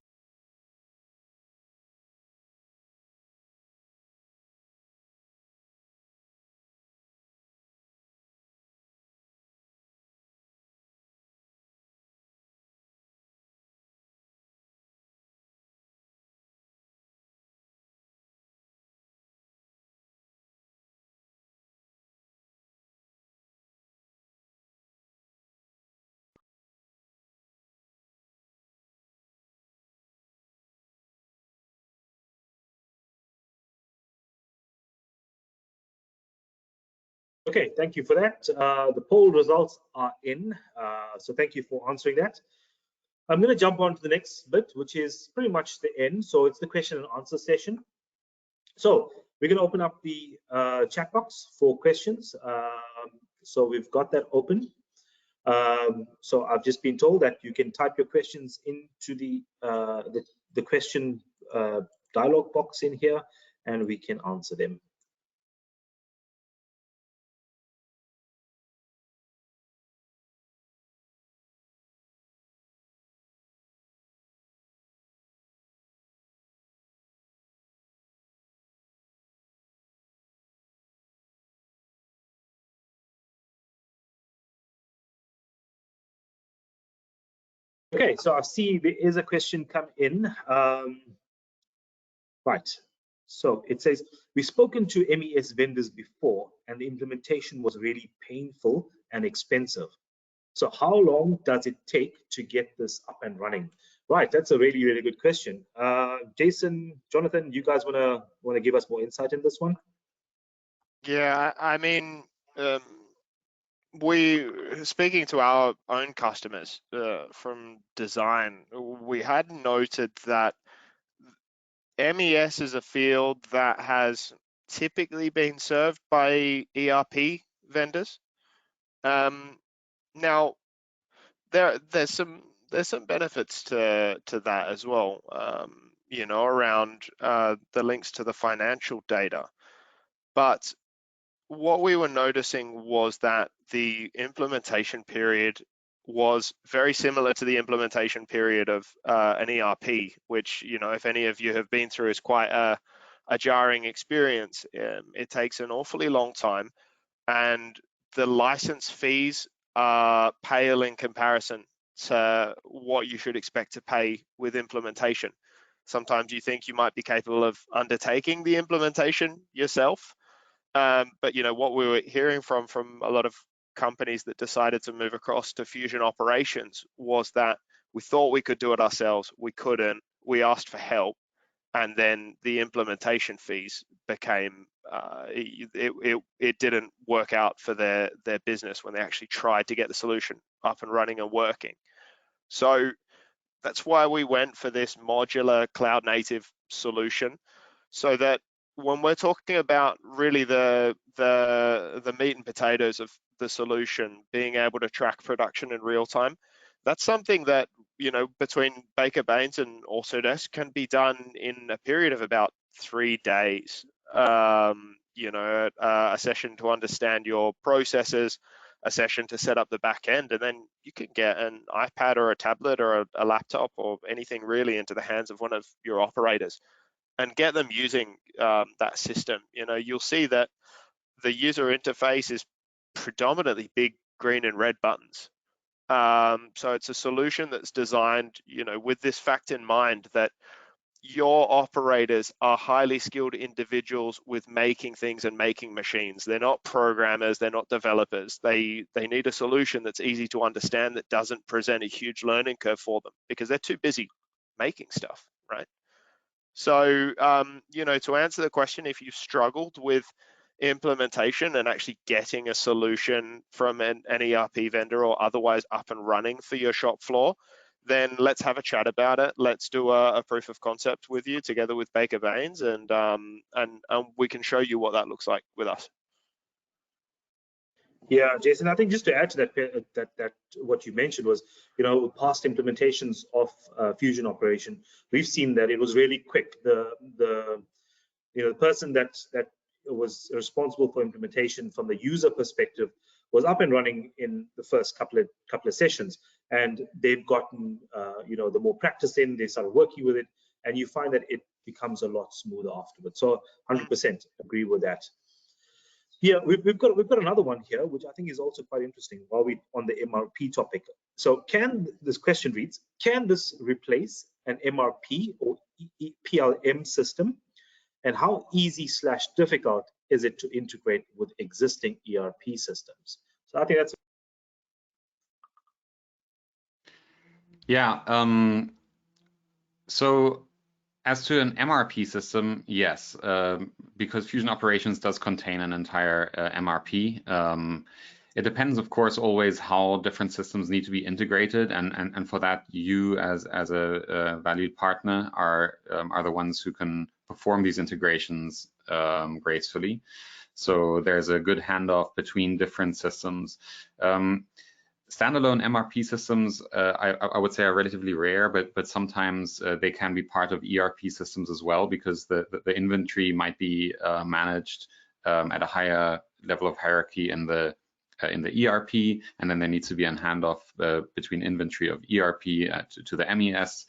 Okay, thank you for that. The poll results are in, so thank you for answering that. I'm going to jump on to the next bit, which is pretty much the end. So it's the question and answer session. So we're going to open up the chat box for questions. So we've got that open. So I've just been told that you can type your questions into the question dialog box in here, and we can answer them. Okay, so I see there is a question come in. Right, so it says, we've spoken to MES vendors before, and the implementation was really painful and expensive. So how long does it take to get this up and running? Right, that's a really, really good question. Jason, Jonathan, you guys wanna give us more insight in this one? Yeah, I mean, speaking to our own customers from design, we had noted that MES is a field that has typically been served by ERP vendors. Now, there's some benefits to that as well. You know, around the links to the financial data, but what we were noticing was that the implementation period was very similar to the implementation period of an ERP, which, you know, if any of you have been through, is quite a jarring experience. It takes an awfully long time, and the license fees are pale in comparison to what you should expect to pay with implementation. Sometimes you think you might be capable of undertaking the implementation yourself, but you know what we were hearing from a lot of companies that decided to move across to Fusion Operations was that we thought we could do it ourselves, we couldn't, we asked for help, and then the implementation fees became it didn't work out for their business when they actually tried to get the solution up and running and working. So that's why we went for this modular cloud native solution, so that when we're talking about really the meat and potatoes of the solution, being able to track production in real time, that's something that, you know, between Baker Baines and Autodesk can be done in a period of about 3 days. You know, a session to understand your processes, a session to set up the back end, and then you can get an iPad or a tablet or a laptop or anything really into the hands of one of your operators and get them using that system. You know, you'll see that the user interface is predominantly big green and red buttons. So it's a solution that's designed, you know, with this fact in mind that your operators are highly skilled individuals with making things and making machines. They're not programmers, they're not developers. They need a solution that's easy to understand, that doesn't present a huge learning curve for them because they're too busy making stuff, right? So, you know, to answer the question, if you've struggled with implementation and actually getting a solution from an ERP vendor or otherwise up and running for your shop floor, then let's have a chat about it. Let's do a proof of concept with you together with Baker Baines, and we can show you what that looks like with us. Yeah, Jason, I think just to add to that what you mentioned was, you know, past implementations of Fusion Operation, we've seen that it was really quick. The person that was responsible for implementation from the user perspective was up and running in the first couple of sessions, and they've gotten the more practice in, they started working with it, and you find that it becomes a lot smoother afterwards. So 100% agree with that. Yeah, we've got another one here, which I think is also quite interesting while we're on the MRP topic. So this question reads, can this replace an MRP or PLM system? And how easy/difficult is it to integrate with existing ERP systems? So I think that's. Yeah. So as to an MRP system, yes, because Fusion Operations does contain an entire MRP. It depends, of course, always how different systems need to be integrated, and for that, you as a valued partner are the ones who can perform these integrations gracefully. So there's a good handoff between different systems. Standalone MRP systems, I would say, are relatively rare, but sometimes they can be part of ERP systems as well, because the inventory might be managed at a higher level of hierarchy in the ERP, and then there needs to be a handoff between inventory of ERP to the MES.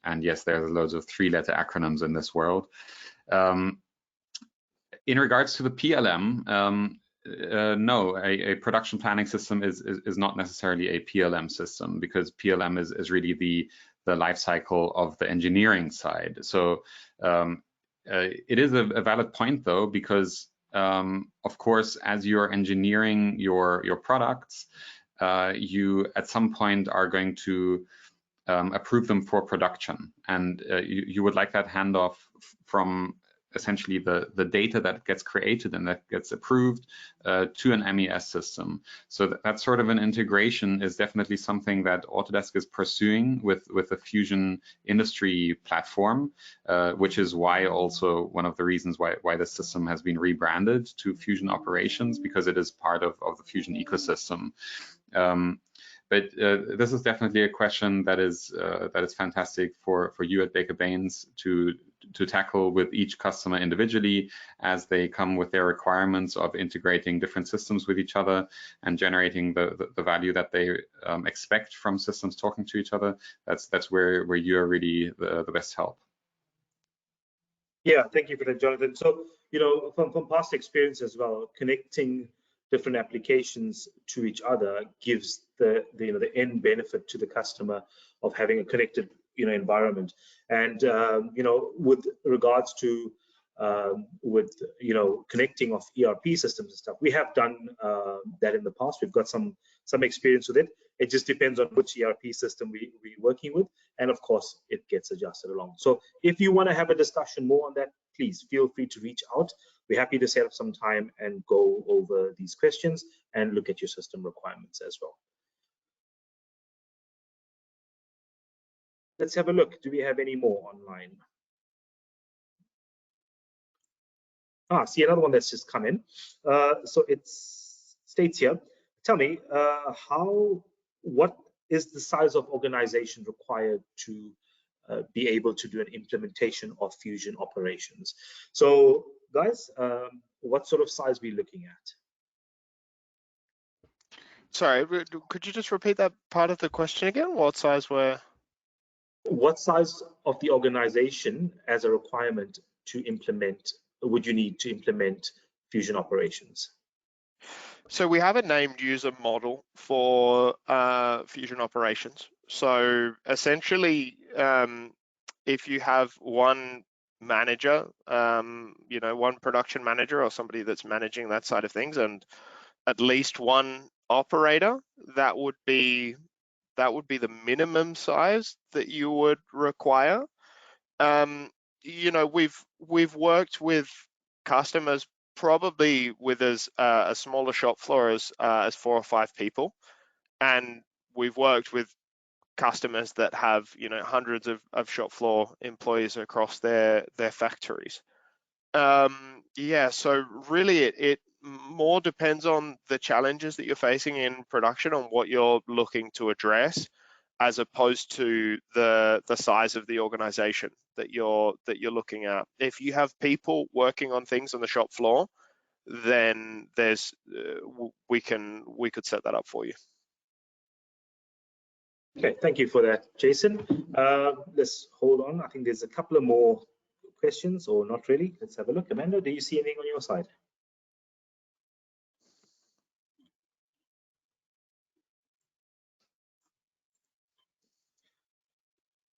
And yes, there's loads of 3-letter acronyms in this world. In regards to the PLM, no, a production planning system is not necessarily a PLM system, because PLM is really the life cycle of the engineering side. So it is a valid point, though, because of course, as you're engineering your products, you at some point are going to approve them for production, and you would like that handoff from essentially the data that gets created and that gets approved to an MES system. So that sort of an integration is definitely something that Autodesk is pursuing with the Fusion industry platform, which is why also one of the reasons why this system has been rebranded to Fusion Operations, because it is part of the Fusion ecosystem. But this is definitely a question that is fantastic for you at Baker Baines to tackle with each customer individually as they come with their requirements of integrating different systems with each other and generating the value that they expect from systems talking to each other. That's where you are really the best help. Yeah, thank you for that, Jonathan. So, you know, from past experience as well, connecting different applications to each other gives the end benefit to the customer of having a connected environment. And with regards to connecting of ERP systems and stuff, we have done that in the past. We've got some experience with it. It just depends on which ERP system we're working with, and of course it gets adjusted along. So if you want to have a discussion more on that, please feel free to reach out. We're happy to set up some time and go over these questions and look at your system requirements as well. Let's have a look. Do we have any more online? See another one that's just come in. So it states here, tell me, what is the size of organization required to be able to do an implementation of Fusion Operations? So guys, what sort of size are we looking at? Sorry, could you just repeat that part of the question again? What size of the organization as a requirement to implement would you need to implement Fusion Operations? So we have a named user model for Fusion Operations. So essentially, if you have one manager, one production manager or somebody that's managing that side of things, and at least one operator, that would be the minimum size that you would require. We've worked with customers probably with a smaller shop floor as 4 or 5 people, and we've worked with customers that have hundreds of shop floor employees across their factories. So really it more depends on the challenges that you're facing in production, on what you're looking to address, as opposed to the size of the organization that you're looking at. If you have people working on things on the shop floor, then we could set that up for you. Okay, thank you for that, Jason. Let's hold on. I think there's a couple of more questions, or not really. Let's have a look. Amanda, do you see anything on your side?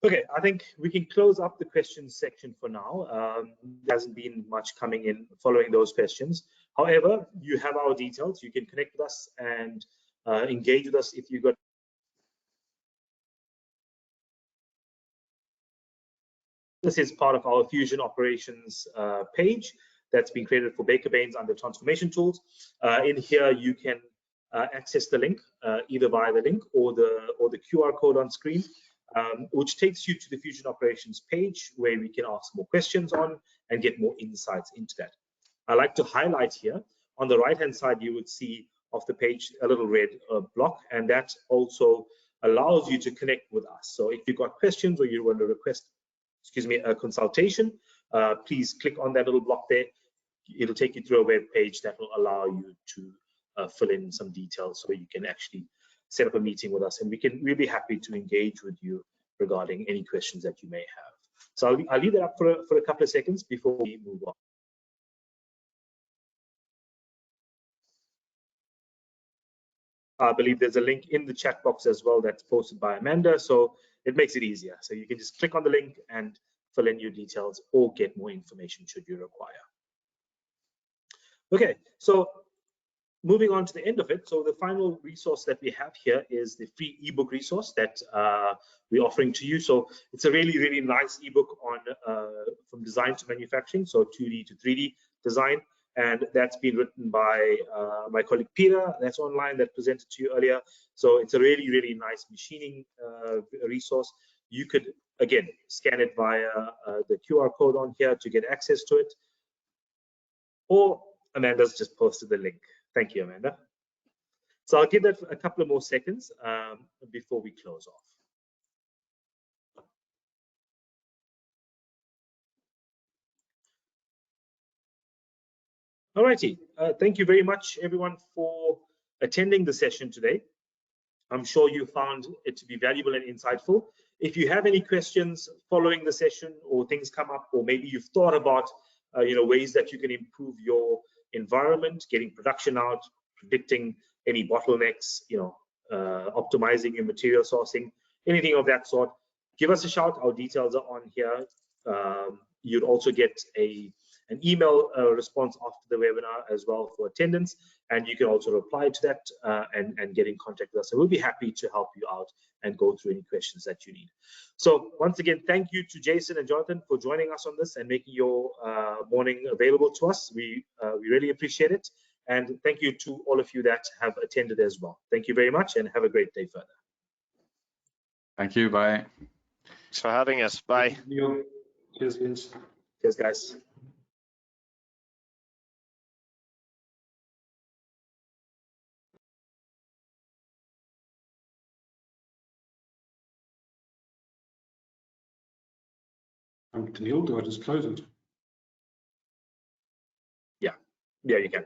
Okay, I think we can close up the questions section for now. There hasn't been much coming in following those questions. However, you have our details. You can connect with us and engage with us if you've got. This is part of our Fusion Operations page that's been created for Baker Baines under Transformation Tools. In here, you can access the link either via the link or the QR code on screen. Which takes you to the Fusion Operations page where we can ask more questions on and get more insights into that. I like to highlight here on the right hand side, you would see of the page a little red block, and that also allows you to connect with us. So if you've got questions or you want to request, a consultation, please click on that little block there. It'll take you through a web page that will allow you to fill in some details so you can actually set up a meeting with us, and we'll be happy to engage with you regarding any questions that you may have. So I'll leave that up for a couple of seconds before we move on. I believe there's a link in the chat box as well that's posted by Amanda, so it makes it easier. So you can just click on the link and fill in your details or get more information should you require. Okay, so moving on to the end of it. So the final resource that we have here is the free ebook resource that we're offering to you. So it's a really, really nice ebook on from design to manufacturing, so 2D to 3D design. And that's been written by my colleague Peter, that's online, that presented to you earlier. So it's a really, really nice machining resource. You could, again, scan it via the QR code on here to get access to it. Or Amanda's just posted the link. Thank you, Amanda. So I'll give that a couple of more seconds before we close off. Alrighty, thank you very much, everyone, for attending the session today. I'm sure you found it to be valuable and insightful. If you have any questions following the session, or things come up, or maybe you've thought about ways that you can improve your environment, getting production out, predicting any bottlenecks, optimizing your material sourcing, anything of that sort, give us a shout. Our details are on here. You'd also get an email response after the webinar as well for attendance, and you can also reply to that and get in contact with us. So we'll be happy to help you out and go through any questions that you need. So once again, thank you to Jason and Jonathan for joining us on this and making your morning available to us. We really appreciate it. And thank you to all of you that have attended as well. Thank you very much and have a great day further. Thank you. Bye. Thanks for having us. Bye. Cheers, Vince. Cheers, guys. Daniel, do I just close it? Yeah, you can.